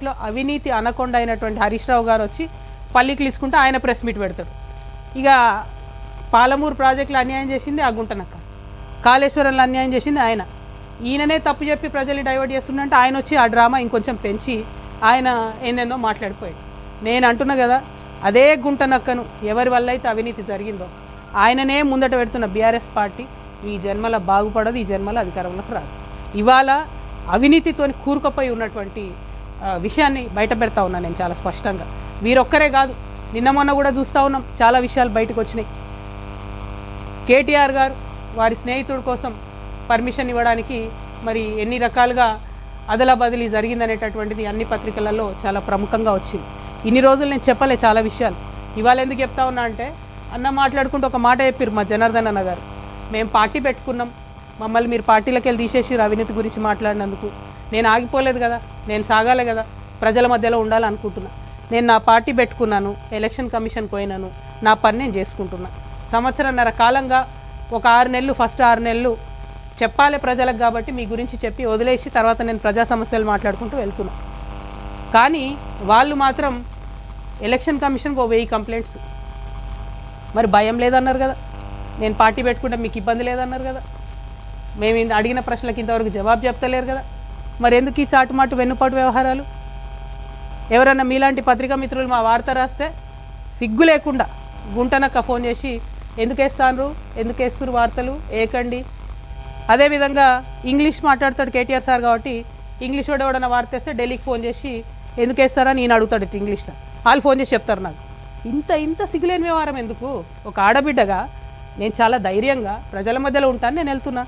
లో అవినీతి అనకొండ అయినటువంటి హరీష్ రావు గారు వచ్చి పల్లికి తీసుకుంటే ఆయన ప్రెస్ మీట్ పెడతాడు. ఇక పాలమూరు ప్రాజెక్టులో అన్యాయం చేసింది ఆ గుంటనక్క, కాళేశ్వరంలో అన్యాయం చేసింది ఆయన. ఈయననే తప్పు చెప్పి ప్రజల్ని డైవర్ట్ చేస్తుందంటే ఆయన వచ్చి ఆ డ్రామా ఇంకొంచెం పెంచి ఆయన ఏందేందో మాట్లాడిపోయాడు. నేను అంటున్నా కదా, అదే గుంటనక్కను ఎవరి వల్ల అయితే అవినీతి జరిగిందో ఆయననే ముందట పెడుతున్న బీఆర్ఎస్ పార్టీ ఈ జన్మల బాగుపడదు, ఈ జన్మల అధికారంలోకి రాదు. ఇవాళ అవినీతితో కూరుకుపోయి ఉన్నటువంటి విషయాన్ని బయట పెడతా ఉన్నా నేను చాలా స్పష్టంగా. వీరొక్కరే కాదు, నిన్న మొన్న కూడా చూస్తూ ఉన్నాం, చాలా విషయాలు బయటకు వచ్చినాయి. కేటీఆర్ గారు వారి స్నేహితుడి కోసం పర్మిషన్ ఇవ్వడానికి మరి ఎన్ని రకాలుగా అదలా బదిలీ జరిగిందనేటటువంటిది అన్ని పత్రికలలో చాలా ప్రముఖంగా వచ్చింది. ఇన్ని రోజులు నేను చెప్పలే చాలా విషయాలు. ఇవాళ ఎందుకు చెప్తా ఉన్నా అంటే, అన్న మాట్లాడుకుంటూ ఒక మాట చెప్పారు మా జనార్దన్ అన్న గారు, మేము పార్టీ పెట్టుకున్నాం, మమ్మల్ని మీరు పార్టీలోకి వెళ్ళి తీసేసి అవినీతి గురించి మాట్లాడినందుకు. నేను ఆగిపోలేదు కదా, నేను సాగాలి కదా, ప్రజల మధ్యలో ఉండాలనుకుంటున్నా. నేను నా పార్టీ పెట్టుకున్నాను, ఎలక్షన్ కమిషన్ పోయినాను, నా పని నేను చేసుకుంటున్నా. సంవత్సరంన్నర కాలంగా ఒక 6 నెలలు, ఫస్ట్ 6 నెలలు చెప్పాలి ప్రజలకు కాబట్టి మీ గురించి చెప్పి వదిలేసి తర్వాత నేను ప్రజా సమస్యలు మాట్లాడుకుంటూ వెళ్తున్నా. కానీ వాళ్ళు మాత్రం ఎలక్షన్ కమిషన్కి 1000 కంప్లైంట్స్. మరి భయం లేదన్నారు కదా, నేను పార్టీ పెట్టుకుంటే మీకు ఇబ్బంది లేదన్నారు కదా, మేము అడిగిన ప్రశ్నలకు ఇంతవరకు జవాబు చెప్తలేరు కదా, మరి ఎందుకు ఈ చాటుమాటు వెన్నుపాటు వ్యవహారాలు? ఎవరన్నా మీలాంటి పత్రికా మిత్రులు మా వార్త రాస్తే సిగ్గు లేకుండా గుంటనక్క ఫోన్ చేసి ఎందుకు వేస్తాను, ఎందుకు వేస్తున్నారు వార్తలు ఏకండి. అదేవిధంగా ఇంగ్లీష్ మాట్లాడతాడు కేటీఆర్ సార్ కాబట్టి ఇంగ్లీష్ వాడు ఎవడన్నా వార్త వేస్తే ఢిల్లీకి ఫోన్ చేసి ఎందుకు వేస్తారని నేను అడుగుతాడు ఇంగ్లీష్లో. వాళ్ళు ఫోన్ చేసి చెప్తారు నాకు. ఇంత సిగ్గులేని వ్యవహారం ఎందుకు? ఒక ఆడబిడ్డగా నేను చాలా ధైర్యంగా ప్రజల మధ్యలో ఉంటాను, నేను వెళ్తున్నా.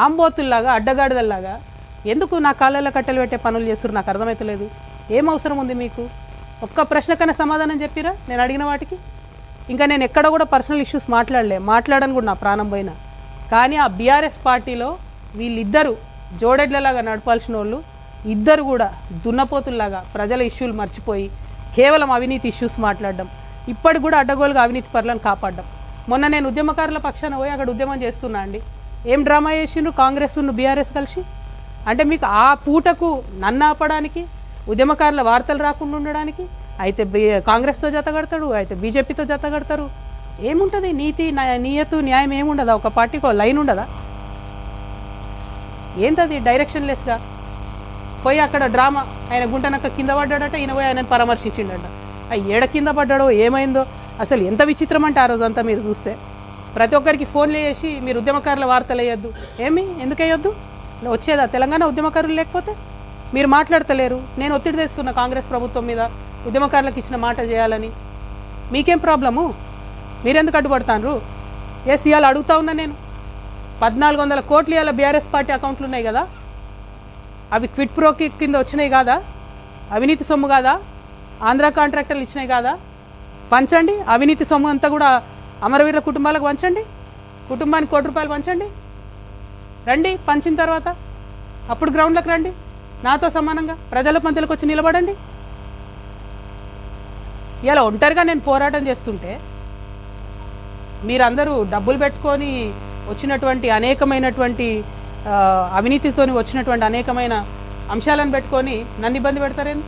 ఆంబోతుల్లాగా అడ్డగాడిదల్లాగా ఎందుకు నా కాళ్ళల్లో కట్టెలు పెట్టే పనులు చేస్తున్నారు నాకు అర్థమవుతలేదు. ఏం అవసరం ఉంది మీకు? ఒక్క ప్రశ్నకన్నా సమాధానం చెప్పిరా నేను అడిగిన వాటికి? ఇంకా నేను ఎక్కడ కూడా పర్సనల్ ఇష్యూస్ మాట్లాడను కూడా నా ప్రాణం పోయినా. కానీ ఆ బీఆర్ఎస్ పార్టీలో వీళ్ళిద్దరూ జోడెడ్లలాగా నడపాల్సిన వాళ్ళు ఇద్దరు కూడా దున్నపోతుల్లాగా ప్రజల ఇష్యూలు మర్చిపోయి కేవలం అవినీతి ఇష్యూస్ మాట్లాడడం, ఇప్పటికి కూడా అడ్డగోలుగా అవినీతి పరులను కాపాడడం. మొన్న నేను ఉద్యమకారుల పక్షాన పోయి అక్కడ ఉద్యమం చేస్తున్నా అండి. ఏం డ్రామా చేసిండ్రు కాంగ్రెస్ బీఆర్ఎస్ కలిసి? అంటే మీకు ఆ పూటకు నన్ను ఆపడానికి, ఉద్యమకారుల వార్తలు రాకుండా ఉండడానికి అయితే కాంగ్రెస్తో జతగడతాడు, అయితే బీజేపీతో జతగడతారు. ఏముంటుంది? నీయతు న్యాయం ఏముండదా? ఒక పార్టీకి లైన్ ఉండదా? ఏంటది డైరెక్షన్ లెస్గా పోయి అక్కడ డ్రామా. ఆయన గుంటనక్క కింద పడ్డాడట, ఈయన పోయి ఆయనను పరామర్శించిండట. ఏడ కింద పడ్డాడో ఏమైందో అసలు ఎంత విచిత్రం అంటే ఆ రోజంతా మీరు చూస్తే ప్రతి ఒక్కరికి ఫోన్లు చేసి మీరు ఉద్యమకారుల వార్తలు వేయొద్దు. ఎందుకు వేయొద్దు? వచ్చేదా తెలంగాణ ఉద్యమకారులు లేకపోతే? మీరు మాట్లాడతలేరు. నేను ఒత్తిడి తెస్తున్నా కాంగ్రెస్ ప్రభుత్వం మీద, ఉద్యమకారులకు ఇచ్చిన మాట చేయాలని. మీకేం ప్రాబ్లము? మీరెందుకు అడ్డుపడతారు? ఇవాళ అడుగుతా ఉన్నా నేను, 1400 కోట్లు ఇవాళ బీఆర్ఎస్ పార్టీ అకౌంట్లు ఉన్నాయి కదా, అవి క్విట్ ప్రోకి కింద వచ్చినాయి కాదా? అవినీతి సొమ్ము కాదా? ఆంధ్ర కాంట్రాక్టర్లు ఇచ్చినాయి కాదా? పంచండి. అవినీతి సొమ్ము అంతా కూడా అమరవీరుల కుటుంబాలకు పంచండి. కుటుంబానికి ₹1 పంచండి. రండి, పంచిన తర్వాత అప్పుడు గ్రౌండ్లకు రండి, నాతో సమానంగా ప్రజల మధ్యలోకి వచ్చి నిలబడండి. ఇలా ఒంటరిగా నేను పోరాటం చేస్తుంటే మీరందరూ డబ్బులు పెట్టుకొని వచ్చినటువంటి అనేకమైనటువంటి అవినీతితో వచ్చినటువంటి అనేకమైన అంశాలను పెట్టుకొని నన్ను ఇబ్బంది పెడతారేంది?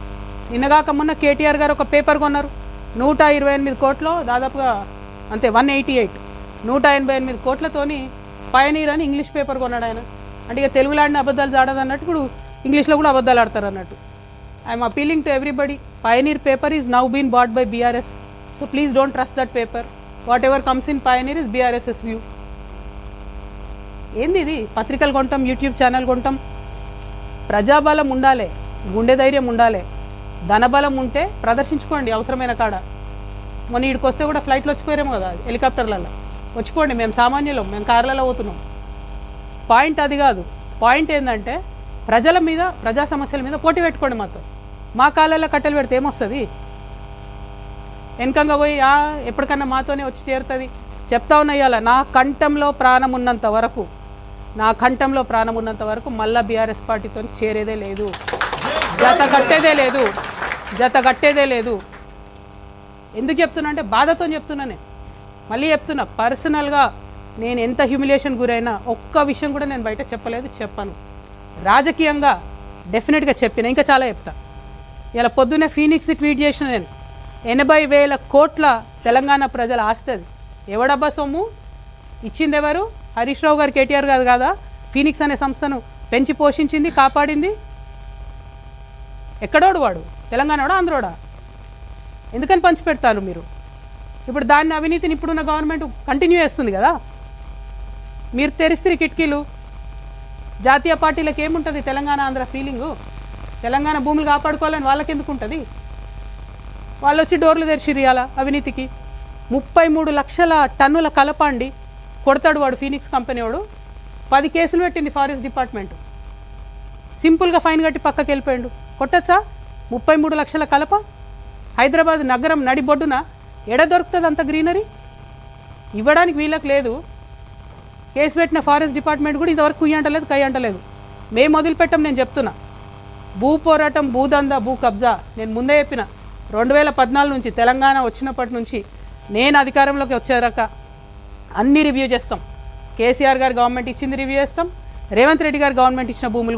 నిన్నగాక మొన్న కేటీఆర్ గారు ఒక పేపర్ కొన్నారు 128 కోట్లు, దాదాపుగా అంతే 188, 188 కోట్లతోని పయనీర్ అని ఇంగ్లీష్ పేపర్ కొన్నాడు ఆయన. అంటే ఇక తెలుగులో ఆడిన అబద్ధాలు జాడదు అన్నట్టు ఇప్పుడు ఇంగ్లీష్లో కూడా అబద్ధాలు ఆడతారు అన్నట్టు. I'm appealing to everybody, Pioneer paper is now been bought by BRS, so please don't trust that paper. Whatever comes in Pioneer is BRS's view. ఏంది ఇది? పత్రికలు కొంటాం, యూట్యూబ్ ఛానల్ కొంటాం. ప్రజాబలం ఉండాలి, గుండె ధైర్యం ఉండాలి, ధనబలం ఉంటే ప్రదర్శించుకోండి అవసరమైన కాడ. మొన్న వీడికి వస్తే కూడా ఫ్లైట్లో వచ్చిపోయారేమో కదా, హెలికాప్టర్లలో వచ్చిపోండి. మేము సామాన్యులం, మేము కార్లలో పోతున్నాం. పాయింట్ అది కాదు. పాయింట్ ఏంటంటే ప్రజల మీద, ప్రజా సమస్యల మీద పోటీ పెట్టుకోండి మాతో. మా కాళ్ళల్లో కట్టెలు పెడితే ఏమొస్తుంది? వెనకంగా పోయి ఎప్పటికన్నా మాతోనే వచ్చి చేరుతుంది. చెప్తా ఉన్నా ఇవాళ నా కంఠంలో ప్రాణం ఉన్నంత వరకు మళ్ళీ బీఆర్ఎస్ పార్టీతో చేరేదే లేదు, జత కట్టేదే లేదు. ఎందుకు చెప్తున్నా అంటే బాధతో చెప్తున్నానే. మళ్ళీ చెప్తున్నా, పర్సనల్గా నేను ఎంత హ్యూమిలియేషన్ గురైనా ఒక్క విషయం కూడా నేను బయట చెప్పను. రాజకీయంగా డెఫినెట్గా చెప్పిన, ఇంకా చాలా చెప్తా. ఇలా పొద్దున్నే ఫీనిక్స్ ట్వీట్ చేసిన నేను 80,000 కోట్ల తెలంగాణ ప్రజల ఆస్తి అది. ఎవడబ్బా సొమ్ము ఇచ్చింది ఎవరు? హరీష్ రావు గారు, కేటీఆర్ గారు కాదా ఫీనిక్స్ అనే సంస్థను పెంచి పోషించింది, కాపాడింది? ఎక్కడోడు వాడు? తెలంగాణోడా ఆంధ్రోడా? ఎందుకని పంచిపెడతారు మీరు? ఇప్పుడు దాన్ని అవినీతిని ఇప్పుడున్న గవర్నమెంట్ కంటిన్యూ చేస్తుంది కదా. మీరు తెరిస్తే కిటికీలు. జాతీయ పార్టీలకు ఏముంటుంది తెలంగాణ ఆంధ్ర ఫీలింగు? తెలంగాణ భూములు కాపాడుకోవాలని వాళ్ళకి ఎందుకు ఉంటుంది? వాళ్ళు వచ్చి డోర్లు తెరిచిరు ఇవాళ అవినీతికి. 33 లక్షల టన్నుల కలప అండి కొడతాడు వాడు ఫీనిక్స్ కంపెనీ వాడు. 10 కేసులు పెట్టింది ఫారెస్ట్ డిపార్ట్మెంట్. సింపుల్గా ఫైన్ కట్టి పక్కకి వెళ్ళిపోయాడు. కొట్టచ్చా 33 లక్షల కలప? హైదరాబాద్ నగరం నడిబొడ్డున ఎడ దొరుకుతుంది అంత గ్రీనరీ? ఇవ్వడానికి వీళ్ళకి లేదు. కేసు పెట్టిన ఫారెస్ట్ డిపార్ట్మెంట్ కూడా ఇంతవరకు కుయ్యి అంటలేదు, కై అంటలేదు. మేము వదిలిపెట్టాం. నేను చెప్తున్నా, భూ పోరాటం, భూదందా, భూ కబ్జా నేను ముందే చెప్పిన. 2014 నుంచి తెలంగాణ వచ్చినప్పటి నుంచి నేను అధికారంలోకి వచ్చేదాకా అన్ని రివ్యూ చేస్తాం. కేసీఆర్ గారు గవర్నమెంట్ ఇచ్చింది రివ్యూ చేస్తాం, రేవంత్ రెడ్డి గారు గవర్నమెంట్ ఇచ్చిన భూములు